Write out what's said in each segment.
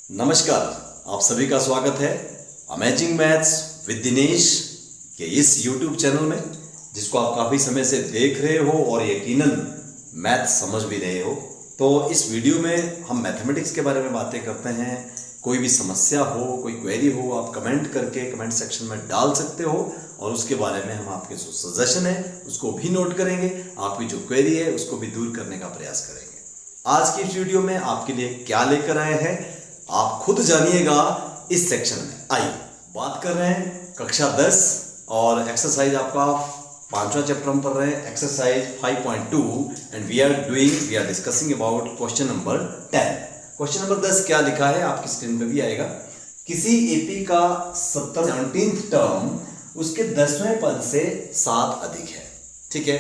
नमस्कार, आप सभी का स्वागत है अमेजिंग मैथ्स विद दिनेश के इस YouTube चैनल में, जिसको आप काफ़ी समय से देख रहे हो और यकीनन मैथ समझ भी रहे हो। तो इस वीडियो में हम मैथमेटिक्स के बारे में बातें करते हैं। कोई भी समस्या हो, कोई क्वेरी हो, आप कमेंट करके कमेंट सेक्शन में डाल सकते हो और उसके बारे में हम आपके जो सजेशन है उसको भी नोट करेंगे, आपकी जो क्वेरी है उसको भी दूर करने का प्रयास करेंगे। आज की इस वीडियो में आपके लिए क्या लेकर आए हैं आप खुद जानिएगा इस सेक्शन में। आइए बात कर रहे हैं कक्षा 10 और एक्सरसाइज आपका 5वां चैप्टर हम पढ़ रहे हैं, exercise 5.2 and we are discussing about question number 10। Question number 10 क्या लिखा है आपकी स्क्रीन पे भी आएगा। किसी एपी का 17th टर्म उसके 10वें पद से 7 अधिक है। ठीक है,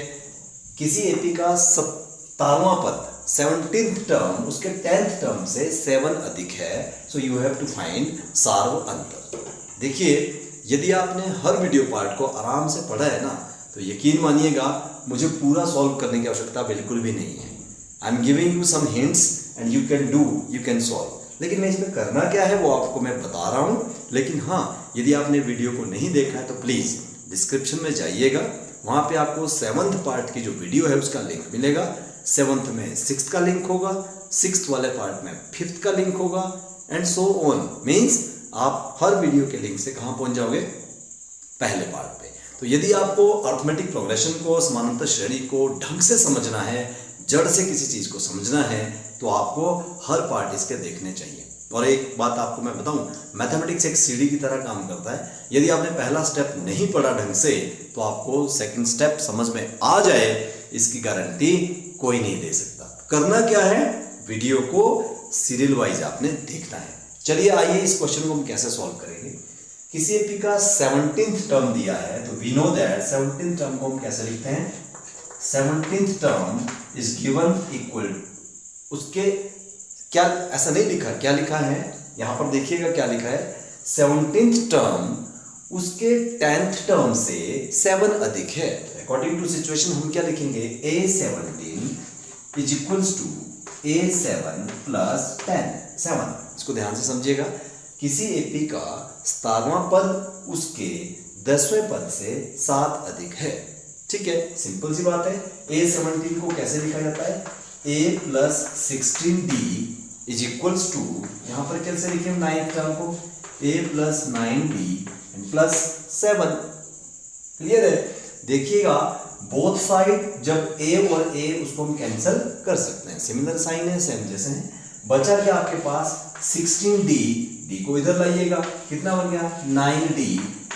किसी एपी का 17वां पद 17th टर्म उसके 10th टर्म से 7 अधिक है। So you have to find सार्व अंतर। देखिए, यदि आपने हर वीडियो पार्ट को आराम से पढ़ा है ना, तो यकीन मानिएगा मुझे पूरा सॉल्व करने की आवश्यकता बिल्कुल भी नहीं है। I am giving you some hints and you can solve. लेकिन मैं इसमें करना क्या है वो आपको मैं बता रहा हूँ। लेकिन हाँ, यदि आपने वीडियो को नहीं देखा है तो प्लीज़ डिस्क्रिप्शन में जाइएगा, वहाँ पे आपको 7th पार्ट की जो वीडियो है उसका लिंक मिलेगा। 7th में 6th का लिंक होगा, 6th वाले पार्ट में 5th का लिंक होगा एंड सो ऑन। मीन्स आप हर वीडियो के लिंक से कहाँ पहुँच जाओगे, पहले पार्ट पे। तो यदि आपको अर्थमेटिक प्रोग्रेशन को, समानांतर श्रेणी को ढंग से समझना है, जड़ से किसी चीज़ को समझना है, तो आपको हर पार्ट इसके देखने चाहिए। और एक बात आपको मैं बताऊं, मैथमेटिक्स एक सीढ़ी की तरह काम करता है। यदि आपने पहला स्टेप नहीं पढ़ा ढंग से तो आपको सेकंड स्टेप समझ में आ जाए, इसकी गारंटी कोई नहीं दे सकता। करना क्या है, वीडियो को सीरियल वाइज आपने देखना है। चलिए आइए इस क्वेश्चन को हम कैसे सॉल्व करेंगे। किसी एपी का 17th टर्म दिया है, तो we know that 17th term को हम कैसे लिखते हैं। 17th term is given equal, उसके क्या ऐसा नहीं लिखा, क्या लिखा है यहां पर देखिएगा क्या लिखा है। 17th टर्म उसके 10th टर्म से 7 अधिक है। अकॉर्डिंग टू सिचुएशन हम क्या लिखेंगे, A17 is equals to A7 plus 7। इसको ध्यान से समझिएगा। किसी एपी का 17वां पद उसके 10वें पद से 7 अधिक है। ठीक है, सिंपल सी बात है। A17 को कैसे लिखा जाता है, A plus 16D is equals to, यहां पर कैसे लिखें 9th टर्म को, A plus 9D plus 7। Clear है। देखिएगा बोथ साइड जब A और A उसको हम कैंसिल कर सकते हैं, सिमिलर साइन है, सेम जैसे हैं। बचा क्या आपके पास 16D, D को इधर लाइएगा, कितना बन गया 9D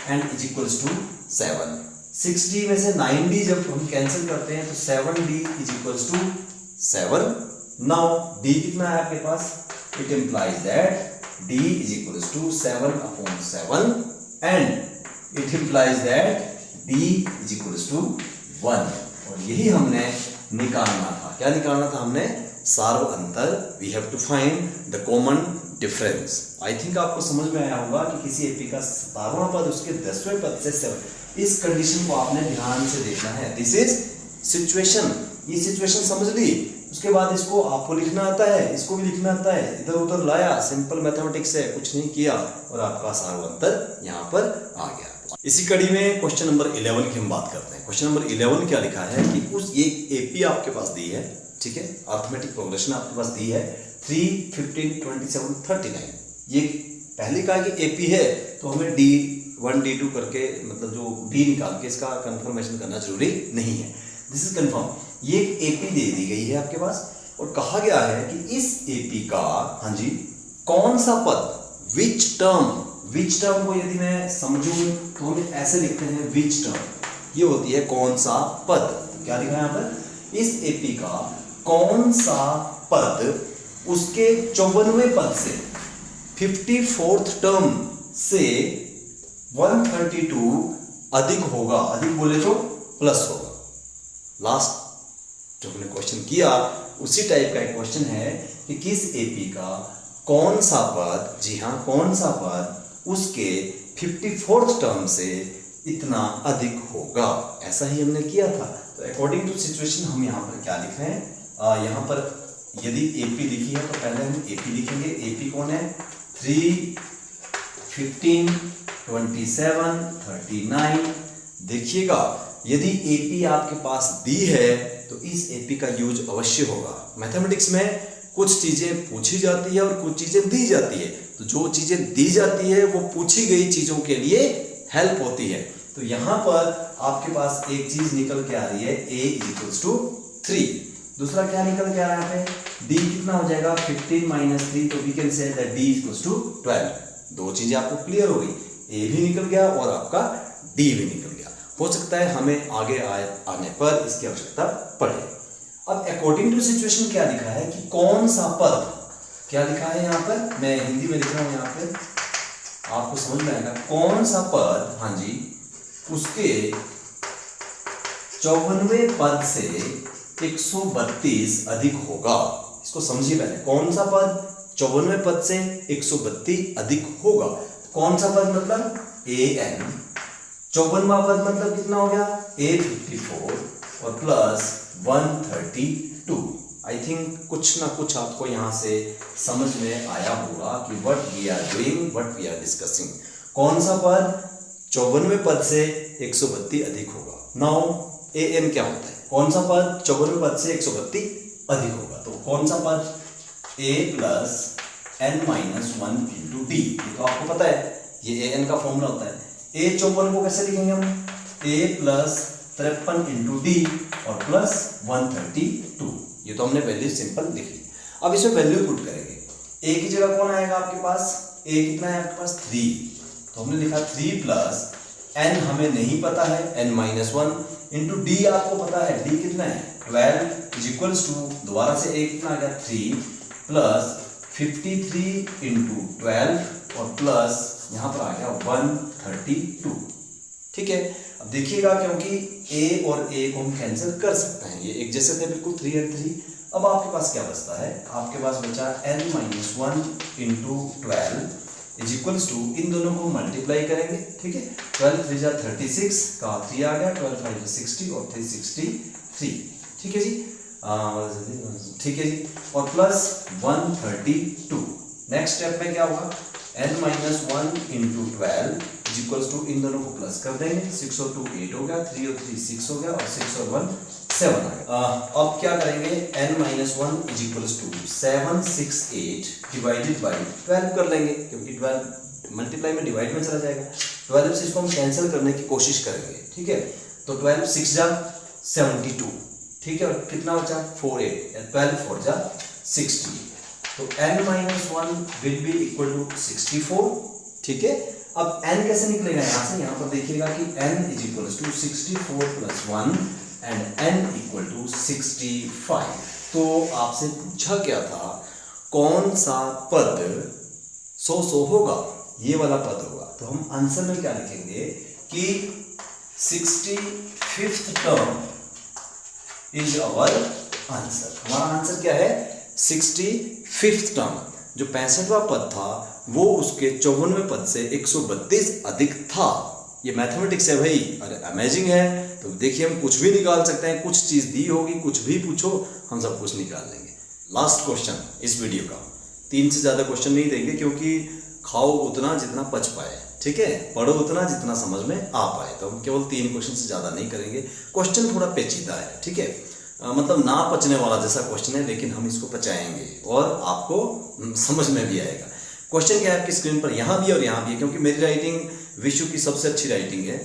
and is equals to 7। 6D में से 9D जब हम कैंसिल करते हैं तो 7D is equals to 7। Now D कितना है आपके पास, it implies that D is equals to 7/7 and it implies that D is equals to 1। और यही हमने निकालना था। क्या निकालना था हमने, सार्व अंतर। We have to find the common difference. I think आपको समझ में आया होगा कि किसी एपी का 17वां पद उसके 10वें पद से 7, इस कंडीशन को आपने ध्यान से देखना है। This is situation. ये सिचुएशन समझ ली, उसके बाद इसको आपको लिखना आता है, इसको भी लिखना आता है, इधर उधर लाया, सिंपल मैथमेटिक्स है, कुछ नहीं किया और आपका सार्व अंतर यहाँ पर आ गया। इसी कड़ी में क्वेश्चन नंबर 11 की हम बात करते हैं। क्वेश्चन नंबर 11 क्या लिखा है कि उस एक एपी आपके पास दी है, ठीक है, अर्थमेटिक प्रोग्रेशन आपके पास दी है 3, 15, 27, 39। ये पहले कहा कि एपी है तो हमें D1, D2 करके, मतलब जो D निकाल के इसका कंफर्मेशन करना जरूरी नहीं है। This is confirm. ये एक एपी दे दी गई है आपके पास और कहा गया है कि इस एपी का, हाँ जी, कौन सा पद, विच टर्म को यदि मैं समझूं तो हम ऐसे लिखते हैं विच टर्म, ये होती है कौन सा पद। क्या लिखा है यहाँ पर, इस एपी का कौन सा पद उसके 54वें पद से 54th टर्म से 132 अधिक होगा। अधिक बोले तो प्लस होगा। लास्ट जो हमने क्वेश्चन किया उसी टाइप का एक क्वेश्चन है कि किस एपी का कौन सा पद, जी हाँ, कौन सा पद उसके 54th टर्म से इतना अधिक होगा। ऐसा ही हमने किया था। तो अकॉर्डिंग टू सिचुएशन हम यहाँ पर क्या लिख रहे हैं, यहाँ पर यदि एपी लिखी है तो पहले हम एपी लिखेंगे। एपी कौन है, 3, 15, 27, 39। देखिएगा, यदि एपी आपके पास दी है तो इस एपी का यूज अवश्य होगा। मैथमेटिक्स में कुछ चीजें पूछी जाती है और कुछ चीजें दी जाती है, तो जो चीजें दी जाती है वो पूछी गई चीजों के लिए हेल्प होती है। तो यहां पर आपके पास एक चीज निकल के आ रही है, a = 3। दूसरा क्या निकल के आ रहा है, d कितना हो जाएगा, 15 - 3, तो we can say that d = 12। दो चीजें आपको क्लियर हो गई, a भी निकल गया और आपका d भी निकल गया। हो सकता है हमें आगे आने पर इसकी आवश्यकता पड़े। अब अकॉर्डिंग टू सिचुएशन क्या लिखा है कि कौन सा पद, क्या लिखा है यहाँ पर, मैं हिंदी में लिख रहा हूँ, यहाँ पे आपको समझ में आएगा। कौन सा पद, हाँ जी, उसके 54वें पद से 132 अधिक होगा। इसको समझिए पहले, कौन सा पद 54वें पद से 132 अधिक होगा। कौन सा पद मतलब an, 54वां पद मतलब कितना हो गया, a54 और प्लस 132। आई थिंक कुछ ना कुछ आपको यहां से समझ में आया होगा कि what we are doing, what we are discussing. कौन सा पद 54वें पद से 132 अधिक होगा। नाउ an क्या होता है, कौन सा पद 54वें पद से 132 अधिक होगा। तो कौन सा पद, a + n - 1 × d, ये तो आपको पता है, ये an का फॉर्मूला होता है। a 54 को कैसे लिखेंगे हम, a + 53 × d और प्लस 132, ये तो हमने वैल्यू सिंपल लिख ली। अब इसमें वैल्यू पुट करेंगे, a की जगह कौन आएगा आपके पास, a कितना है आपके पास 3, तो हमने लिखा 3 + n हमें नहीं पता है, n - 1 × d आपको पता है, d कितना है 12 = दोबारा से a कितना आ गया 3 + 53 × 12 और प्लस यहाँ पर आ गया 132। ठीक है, अब देखिएगा क्योंकि a और a को हम कैंसिल कर सकते हैं, ये एक जैसे थे बिल्कुल 3 और 3। अब आपके पास क्या बचता है, आपके पास बचा n - 1 × 12 = इन दोनों को मल्टीप्लाई करेंगे। ठीक है, 12 × 3 = 36 का 3 आ गया, 12 × 5 = 60 और 363। ठीक है जी, ठीक है जी, और प्लस 132। नेक्स्ट स्टेप में क्या होगा, n - 1 × 12 = इन दोनों को प्लस कर देंगे, 6 और 2 8 हो गया, 3 और 3 6 हो गया और 6 और 1 7 आ गया। अब क्या करेंगे, n - 1 = 768 डिवाइडेड बाई 12 कर लेंगे, क्योंकि 12 मल्टीप्लाई में डिवाइड में चला जाएगा। 12 से इसको हम कैंसिल करने की कोशिश करेंगे। ठीक है, तो 12 6 जा 72, ठीक है, और कितना बचा 48, 12 4 जा 60, तो n - 1 will be equal to 64। ठीक है, अब n कैसे निकलेगा यहां से, यहां पर देखिएगा कि n = 64 + 1 एंड n = 65। तो आपसे पूछा क्या था, कौन सा पद 100 होगा, ये वाला पद होगा। तो हम आंसर में क्या लिखेंगे कि 65th term is our answer. हमारा आंसर क्या है, 65th टर्म। जो 65वां पद था वो उसके 54वें पद से 132 अधिक था। ये मैथमेटिक्स है भाई, अरे अमेजिंग है। तो देखिए हम कुछ भी निकाल सकते हैं, कुछ चीज दी होगी, कुछ भी पूछो हम सब कुछ निकाल लेंगे। लास्ट क्वेश्चन इस वीडियो का, 3 से ज्यादा क्वेश्चन नहीं देंगे क्योंकि खाओ उतना जितना पच पाए, ठीक है, पढ़ो उतना जितना समझ में आ पाए। तो हम केवल 3 क्वेश्चन से ज्यादा नहीं करेंगे। क्वेश्चन थोड़ा पेचीदा है, ठीक है, मतलब ना पचने वाला जैसा क्वेश्चन है, लेकिन हम इसको पचाएंगे और आपको समझ में भी आएगा। क्वेश्चन क्या है आपकी स्क्रीन पर, यहाँ भी और यहाँ भी है, क्योंकि मेरी राइटिंग विश्व की सबसे अच्छी राइटिंग है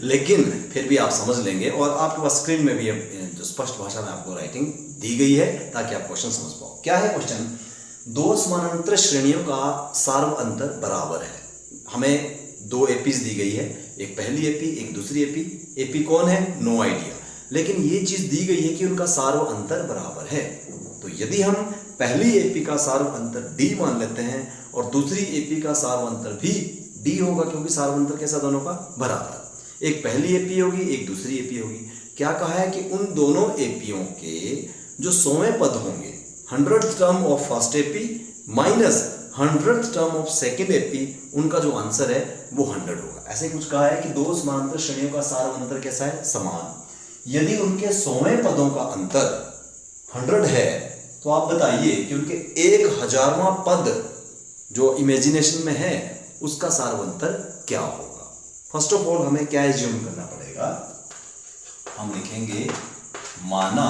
लेकिन फिर भी आप समझ लेंगे और आपके पास स्क्रीन में भी जो स्पष्ट भाषा में आपको राइटिंग दी गई है ताकि आप क्वेश्चन समझ पाओ। क्या है क्वेश्चन, 2 समानांतर श्रेणियों का सार्व अंतर बराबर है। हमें 2 एपीज दी गई है, एक पहली एपी एक दूसरी एपी। एपी कौन है, नो आइडिया, लेकिन ये चीज दी गई है कि उनका सार्व अंतर बराबर है। तो यदि हम पहली एपी का सार्व अंतर d मान लेते हैं और दूसरी एपी का सार्व अंतर भी d होगा, क्योंकि सार्व अंतर कैसा दोनों का बराबर, एक पहली एपी होगी एक दूसरी एपी होगी। क्या कहा है कि उन दोनों एपीओं के जो 100वें पद होंगे, 100th term of first AP minus 100th term of second AP, उनका जो आंसर है वो 100 होगा। ऐसे कुछ कहा है कि 2 समानांतर श्रेणियों का सार्व अंतर कैसा है, समान। यदि उनके 100वें पदों का अंतर 100 है तो आप बताइए कि उनके 1000वां पद जो इमेजिनेशन में है उसका सार्वंतर क्या होगा। फर्स्ट ऑफ ऑल हमें क्या एज्यूम करना पड़ेगा, हम लिखेंगे माना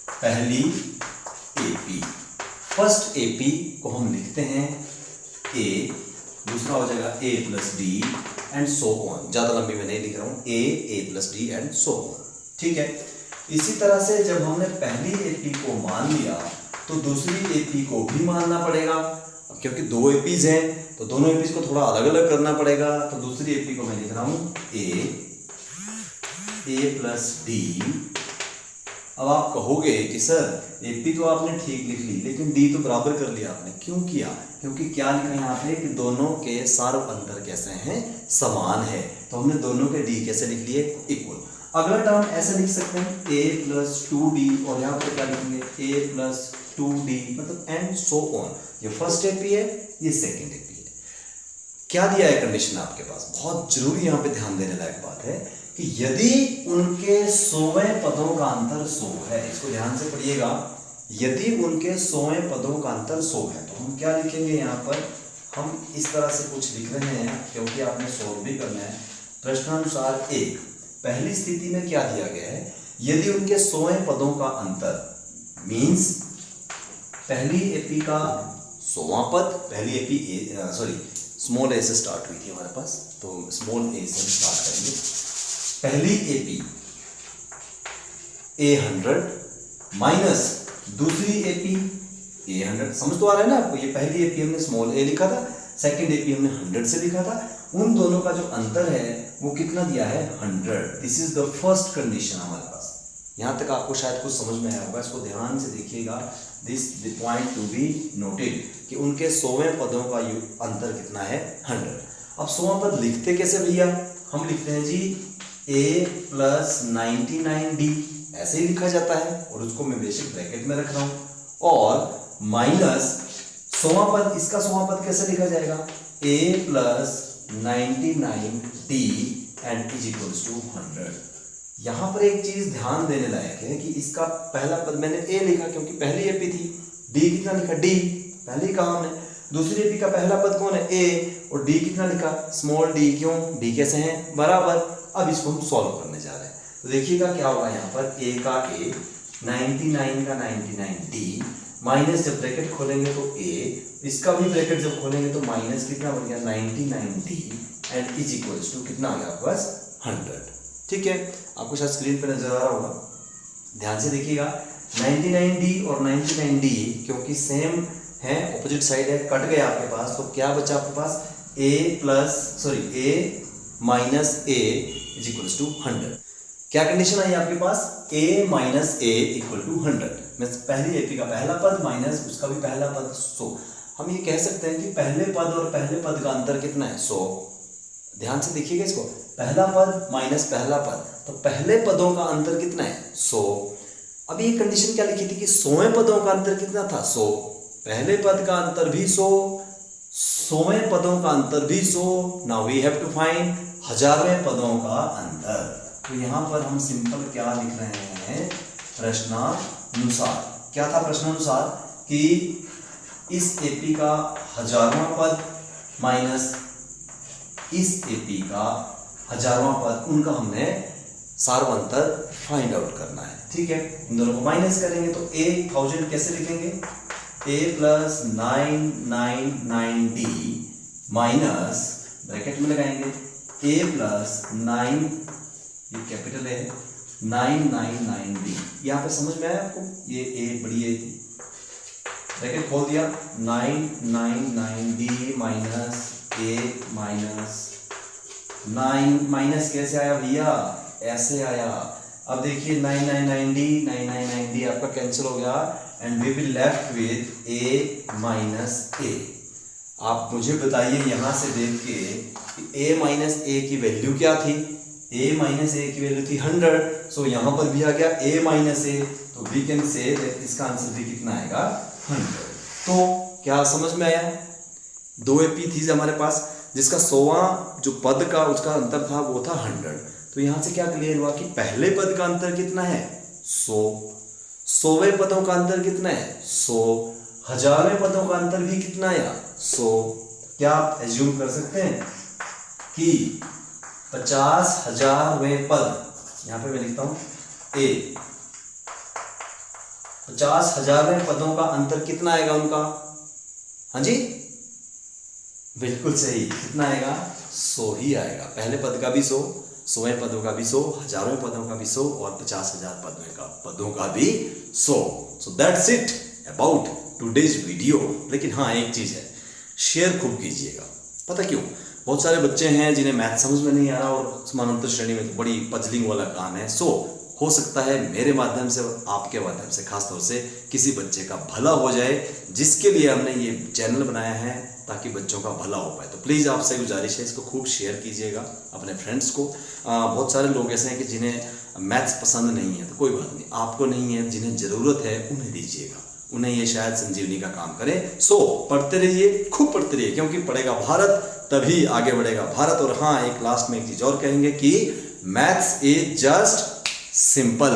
पहली एपी, फर्स्ट एपी को हम लिखते हैं ए, दूसरा हो जाएगा A plus D and so on. ज्यादा लंबी मैं नहीं लिख रहा हूं, A plus D and so on, ठीक है। इसी तरह से जब हमने पहली एपी को मान लिया तो दूसरी एपी को भी मानना पड़ेगा। अब क्योंकि दो एपीज हैं तो दोनों एपीज को थोड़ा अलग अलग करना पड़ेगा। तो दूसरी एपी को मैं लिख रहा हूं ए प्लस डी। अब आप कहोगे कि सर एपी तो आपने ठीक लिख ली लेकिन डी तो बराबर कर लिया आपने, क्यों किया? क्योंकि क्या लिखा है यहाँ पे कि दोनों के सार्वअंतर कैसे हैं, समान है। तो हमने दोनों के डी कैसे लिख लिए, इक्वल। अगला टर्म ऐसे लिख सकते हैं ए प्लस 2d और यहाँ पर क्या लिखेंगे ए प्लस 2d, मतलब एंड सो ऑन। ये फर्स्ट एपी है, ये सेकेंड एपी है। क्या दिया है कंडीशन आपके पास, बहुत जरूरी यहाँ पे ध्यान देने लायक बात है कि यदि उनके 100वें पदों का अंतर 100 है, इसको ध्यान से पढ़िएगा, यदि उनके 100वें पदों का अंतर 100 है तो हम क्या लिखेंगे यहाँ पर, हम इस तरह से कुछ लिख रहे हैं क्योंकि आपने सॉल्व भी करना है। प्रश्नानुसार 1 पहली स्थिति में क्या दिया गया है, यदि उनके 100वें पदों का अंतर मीन्स पहली एपी का 100वां पद, पहली एपी स्मॉल ए से स्टार्ट हुई थी हमारे पास, तो स्मॉल ए से स्टार्ट करेंगे। पहली एपी A100 माइनस दूसरी एपी A100, समझ तो आ रहा है ना आपको। ये पहली एपी हमने स्मॉल ए लिखा था, सेकंड एपी हमने 100 से लिखा था। उन दोनों का जो अंतर है वो कितना दिया है, 100। This is the first condition हमारे पास। यहां तक आपको शायद कुछ समझ में आया होगा, इसको ध्यान से देखिएगा। This point to be noted कि उनके 100वें पदों का अंतर कितना है, 100। अब 100वां पद लिखते कैसे भैया, हम लिखते हैं जी a प्लस 99d, ऐसे ही लिखा जाता है और उसको मैं बेसिक ब्रैकेट में रख रहा हूं। और माइनस 100वां पद, इसका 100वां पद कैसे लिखा जाएगा, a plus 99d and is equals to 100। यहां पर एक चीज ध्यान देने लायक है कि इसका पहला पद मैंने a लिखा क्योंकि पहली एपी थी, d कितना लिखा, d पहले ही कहा हमने। दूसरी एपी का पहला पद कौन है, a, और d कितना लिखा, स्मॉल d, क्यों, d कैसे हैं, बराबर। अब इसको हम सॉल्व करने जा रहे हैं, तो देखिएगा क्या होगा यहाँ पर, a का a, 99 का 99d, माइनस जब ब्रैकेट खोलेंगे तो a, इसका भी ब्रैकेट जब खोलेंगे तो माइनस कितना बन गया, 99d and is equals to कितना आ गया आपके पास, 100। ठीक है, आपको शायद स्क्रीन पे नजर आ रहा होगा, ध्यान से देखिएगा। 99d और 99d क्योंकि सेम है, ऑपोजिट साइड है, कट गए आपके पास, तो क्या बचा आपके पास, a minus a is equals to 100। क्या कंडीशन आई आपके पास, a minus a equal to 100। मैं पहली एपी का पहला पद माइनस उसका भी पहला पद 100। हम ये कह सकते हैं कि पहले पद और पहले पद का अंतर कितना है, 100। ध्यान से देखिएगा इसको, पहला पद माइनस पहला पद, तो पहले पदों का अंतर कितना है, 100। अब ये कंडीशन क्या लिखी थी कि 100वें पदों का अंतर कितना था, 100। पहले पद का अंतर भी 100, 100वें पदों का अंतर भी 100। Now we have to find 1000वें पदों का अंतर। तो यहाँ पर हम सिंपल क्या लिख रहे हैं, प्रश्नानुसार। क्या था प्रश्नानुसार, कि इस एपी का 1000वां पद माइनस इस एपी का 1000वां पद, उनका हमने सार्वंतर फाइंड आउट करना है। ठीक है, इन दोनों को माइनस करेंगे तो 1000 कैसे लिखेंगे, a plus 999d minus bracket में लगाएंगे a प्लस 9, ये कैपिटल है, 999d। यहाँ पे समझ में आया आपको, ये a बड़ी है, ब्रैकेट खोल दिया, 999d minus a minus 9 minus कैसे आया भैया, ऐसे आया। अब देखिए 999d आपका कैंसिल हो गया and we will left with a minus a। आप मुझे बताइए यहाँ से देख के कि a माइनस a की वैल्यू क्या थी, a माइनस a की वैल्यू थी 100। सो यहाँ पर भी आ गया a माइनस a, तो वी कैन से इसका आंसर भी कितना आएगा, 100। तो क्या समझ में आया, दो एपी थी हमारे पास जिसका 100वां जो पद का उसका अंतर था वो था 100। तो यहाँ से क्या क्लियर हुआ कि पहले पद का अंतर कितना है, 100। 100वें पदों का अंतर कितना है 100, 1000वें पदों का अंतर भी कितना आया 100। क्या आप एज्यूम कर सकते हैं कि 50,000वें पद, यहां पे मैं लिखता हूं ए, 50,000वें पदों का अंतर कितना आएगा उनका? हाँ जी, बिल्कुल सही, कितना आएगा 100 ही आएगा। पहले पद का भी 100, 100वें पदों का भी 100, 1000वें पदों का भी 100 और 50,000 पदों का भी 100। So that's it about today's video. लेकिन हाँ, एक चीज है, शेयर खूब कीजिएगा। पता क्यों? बहुत सारे बच्चे हैं जिन्हें मैथ समझ में नहीं आ रहा और समानांतर श्रेणी में तो बड़ी पजलिंग वाला काम है। सो हो सकता है मेरे माध्यम से और आपके माध्यम से खासतौर से किसी बच्चे का भला हो जाए, जिसके लिए हमने ये चैनल बनाया है, ताकि बच्चों का भला हो पाए। तो प्लीज़ आपसे गुजारिश है, इसको खूब शेयर कीजिएगा अपने फ्रेंड्स को। बहुत सारे लोग ऐसे हैं कि जिन्हें मैथ्स पसंद नहीं है, तो कोई बात नहीं, आपको नहीं है, जिन्हें ज़रूरत है उन्हें दीजिएगा, उन्हें ये शायद संजीवनी का काम करे। सो पढ़ते रहिए, खूब पढ़ते रहिए, क्योंकि पढ़ेगा भारत तभी आगे बढ़ेगा भारत। और हाँ, एक लास्ट में एक चीज़ और कहेंगे कि मैथ्स इज जस्ट सिंपल।